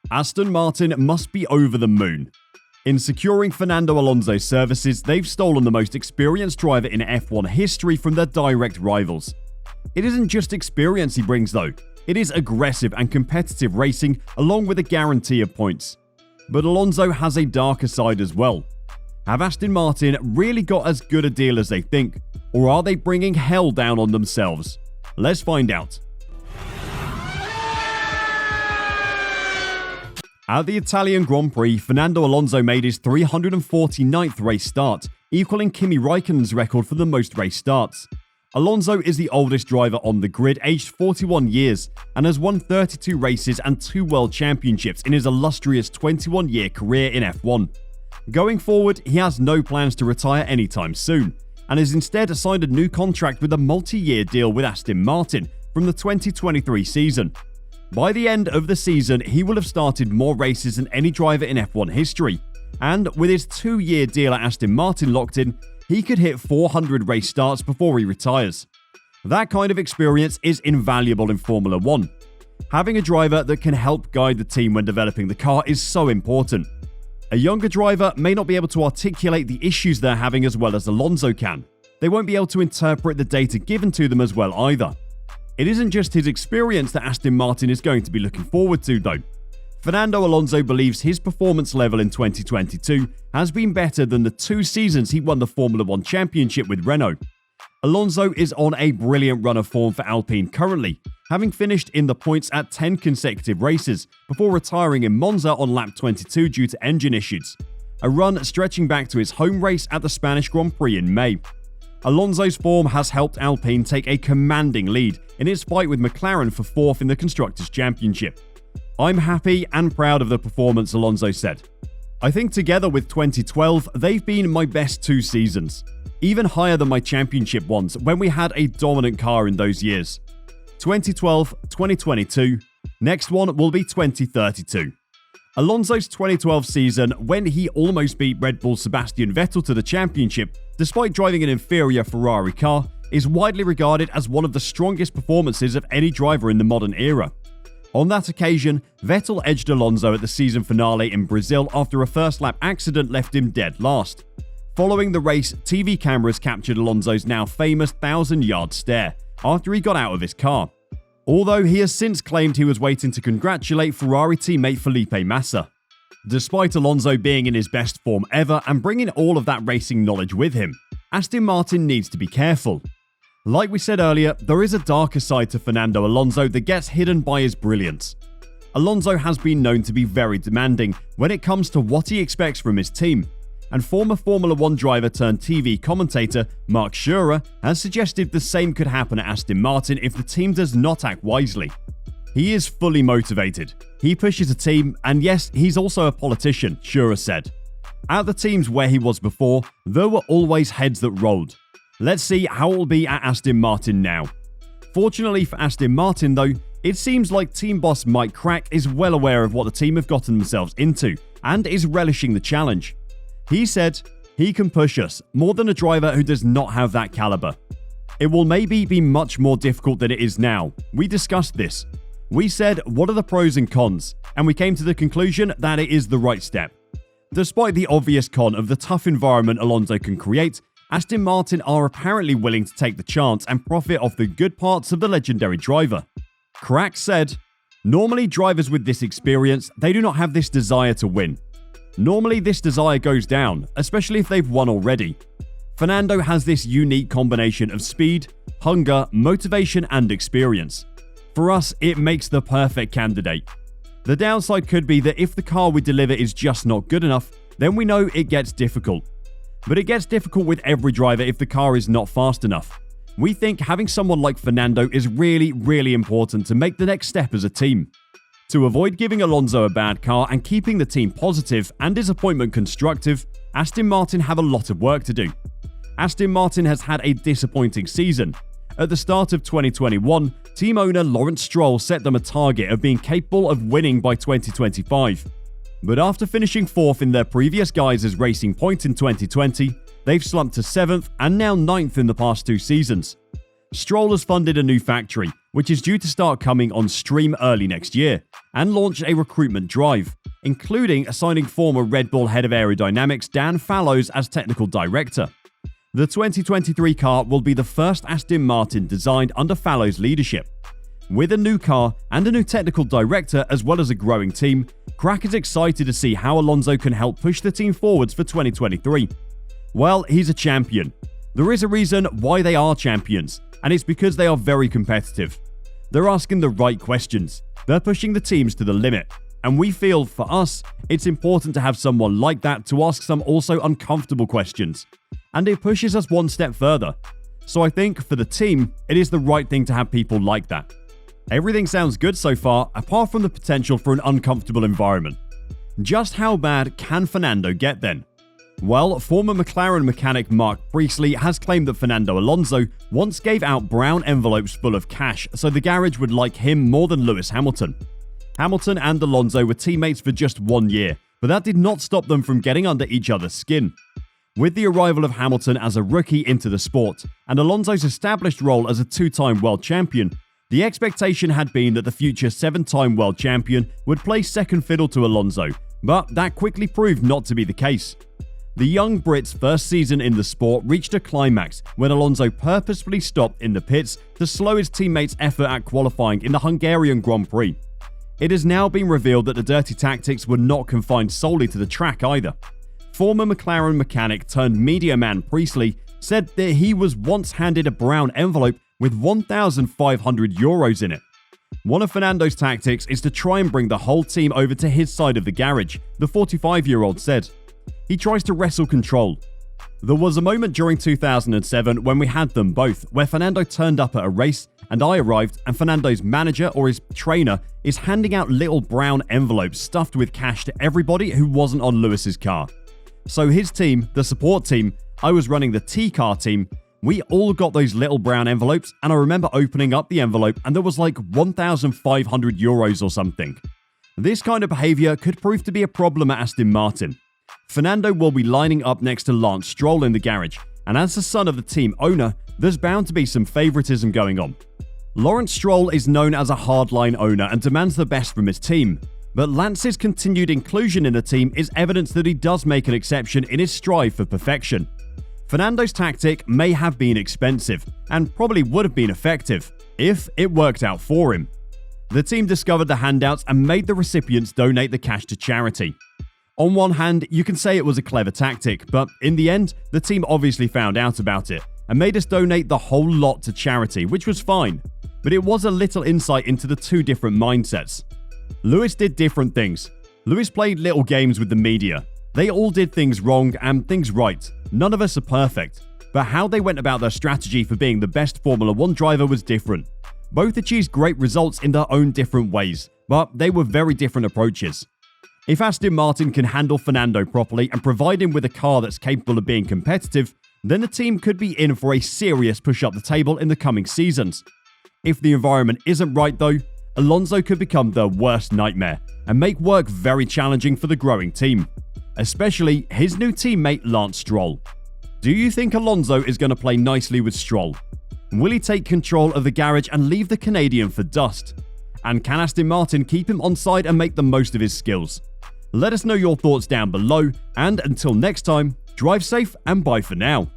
Aston Martin must be over the moon. In securing Fernando Alonso's services, they've stolen the most experienced driver in F1 history from their direct rivals. It isn't just experience he brings though, it is aggressive and competitive racing along with a guarantee of points. But Alonso has a darker side as well. Have Aston Martin really got as good a deal as they think, or are they bringing hell down on themselves? Let's find out. At the Italian Grand Prix, Fernando Alonso made his 349th race start, equaling Kimi Raikkonen's record for the most race starts. Alonso is the oldest driver on the grid, aged 41 years, and has won 32 races and 2 world championships in his illustrious 21-year career in F1. Going forward, he has no plans to retire anytime soon, and has instead signed a new contract with a multi-year deal with Aston Martin from the 2023 season. By the end of the season, he will have started more races than any driver in F1 history, and with his 2-year deal at Aston Martin locked in, he could hit 400 race starts before he retires. That kind of experience is invaluable in Formula 1. Having a driver that can help guide the team when developing the car is so important. A younger driver may not be able to articulate the issues they're having as well as Alonso can. They won't be able to interpret the data given to them as well either. It isn't just his experience that Aston Martin is going to be looking forward to though. Fernando Alonso believes his performance level in 2022 has been better than the 2 seasons he won the Formula 1 Championship with Renault. Alonso is on a brilliant run of form for Alpine currently, having finished in the points at 10 consecutive races before retiring in Monza on lap 22 due to engine issues, a run stretching back to his home race at the Spanish Grand Prix in May. Alonso's form has helped Alpine take a commanding lead in its fight with McLaren for 4th in the Constructors' Championship. "I'm happy and proud of the performance," Alonso said. "I think together with 2012, they've been my best 2 seasons, even higher than my championship ones when we had a dominant car in those years. 2012, 2022, next one will be 2032. Alonso's 2012 season, when he almost beat Red Bull's Sebastian Vettel to the championship despite driving an inferior Ferrari car, is widely regarded as one of the strongest performances of any driver in the modern era. On that occasion, Vettel edged Alonso at the season finale in Brazil after a first-lap accident left him dead last. Following the race, TV cameras captured Alonso's now famous 1,000-yard stare after he got out of his car, although he has since claimed he was waiting to congratulate Ferrari teammate Felipe Massa. Despite Alonso being in his best form ever and bringing all of that racing knowledge with him, Aston Martin needs to be careful. Like we said earlier, there is a darker side to Fernando Alonso that gets hidden by his brilliance. Alonso has been known to be very demanding when it comes to what he expects from his team, and former Formula 1 driver turned TV commentator Mark Scherer has suggested the same could happen at Aston Martin if the team does not act wisely. He is fully motivated. He pushes a team, and yes, he's also a politician, Scherer said. At the teams where he was before, there were always heads that rolled. Let's see how it will be at Aston Martin now. Fortunately for Aston Martin though, it seems like team boss Mike Crack is well aware of what the team have gotten themselves into and is relishing the challenge. He said, "He can push us, more than a driver who does not have that caliber. It will maybe be much more difficult than it is now. We discussed this. We said, what are the pros and cons? And we came to the conclusion that it is the right step." Despite the obvious con of the tough environment Alonso can create, Aston Martin are apparently willing to take the chance and profit off the good parts of the legendary driver. Crack said, "Normally drivers with this experience, they do not have this desire to win. Normally this desire goes down, especially if they've won already. Fernando has this unique combination of speed, hunger, motivation and experience. For us, it makes the perfect candidate. The downside could be that if the car we deliver is just not good enough, then we know it gets difficult. But it gets difficult with every driver if the car is not fast enough. We think having someone like Fernando is really important to make the next step as a team. To avoid giving Alonso a bad car and keeping the team positive and disappointment constructive, Aston Martin have a lot of work to do. Aston Martin has had a disappointing season. At the start of 2021, team owner Lawrence Stroll set them a target of being capable of winning by 2025. But after finishing 4th in their previous guise as Racing Point in 2020, they've slumped to 7th and now 9th in the past 2 seasons. Stroll has funded a new factory, which is due to start coming on stream early next year, and launch a recruitment drive, including assigning former Red Bull head of aerodynamics Dan Fallows as technical director. The 2023 car will be the first Aston Martin designed under Fallows' leadership. With a new car and a new technical director as well as a growing team, Crack is excited to see how Alonso can help push the team forwards for 2023. Well, he's a champion. There is a reason why they are champions, and it's because they are very competitive. They're asking the right questions. They're pushing the teams to the limit. And we feel, for us, it's important to have someone like that to ask some also uncomfortable questions. And it pushes us one step further. So I think, for the team, it is the right thing to have people like that. Everything sounds good so far, apart from the potential for an uncomfortable environment. Just how bad can Fernando get then? Well, former McLaren mechanic Mark Priestley has claimed that Fernando Alonso once gave out brown envelopes full of cash so the garage would like him more than Lewis Hamilton. Hamilton and Alonso were teammates for just 1 year, but that did not stop them from getting under each other's skin. With the arrival of Hamilton as a rookie into the sport, and Alonso's established role as a two-time world champion, the expectation had been that the future 7-time world champion would play second fiddle to Alonso, but that quickly proved not to be the case. The young Brit's first season in the sport reached a climax when Alonso purposefully stopped in the pits to slow his teammates' effort at qualifying in the Hungarian Grand Prix. It has now been revealed that the dirty tactics were not confined solely to the track either. Former McLaren mechanic turned media man Priestley said that he was once handed a brown envelope with 1,500 euros in it. One of Fernando's tactics is to try and bring the whole team over to his side of the garage, the 45-year-old said. He tries to wrestle control. There was a moment during 2007 when we had them both, where Fernando turned up at a race and I arrived, and Fernando's manager or his trainer is handing out little brown envelopes stuffed with cash to everybody who wasn't on Lewis's car. So his team, the support team, I was running the T-car team, we all got those little brown envelopes, and I remember opening up the envelope and there was like 1,500 euros or something. This kind of behavior could prove to be a problem at Aston Martin. Fernando will be lining up next to Lance Stroll in the garage, and as the son of the team owner, there's bound to be some favoritism going on. Lawrence Stroll is known as a hardline owner and demands the best from his team, but Lance's continued inclusion in the team is evidence that he does make an exception in his strive for perfection. Fernando's tactic may have been expensive, and probably would have been effective, if it worked out for him. The team discovered the handouts and made the recipients donate the cash to charity. On one hand, you can say it was a clever tactic, but in the end, the team obviously found out about it and made us donate the whole lot to charity, which was fine. But it was a little insight into the two different mindsets. Lewis did different things. Lewis played little games with the media. They all did things wrong and things right. None of us are perfect. But how they went about their strategy for being the best Formula 1 driver was different. Both achieved great results in their own different ways, but they were very different approaches. If Aston Martin can handle Fernando properly and provide him with a car that's capable of being competitive, then the team could be in for a serious push up the table in the coming seasons. If the environment isn't right though, Alonso could become their worst nightmare and make work very challenging for the growing team, especially his new teammate Lance Stroll. Do you think Alonso is going to play nicely with Stroll? Will he take control of the garage and leave the Canadian for dust? And can Aston Martin keep him on side and make the most of his skills? Let us know your thoughts down below, and until next time, drive safe and bye for now.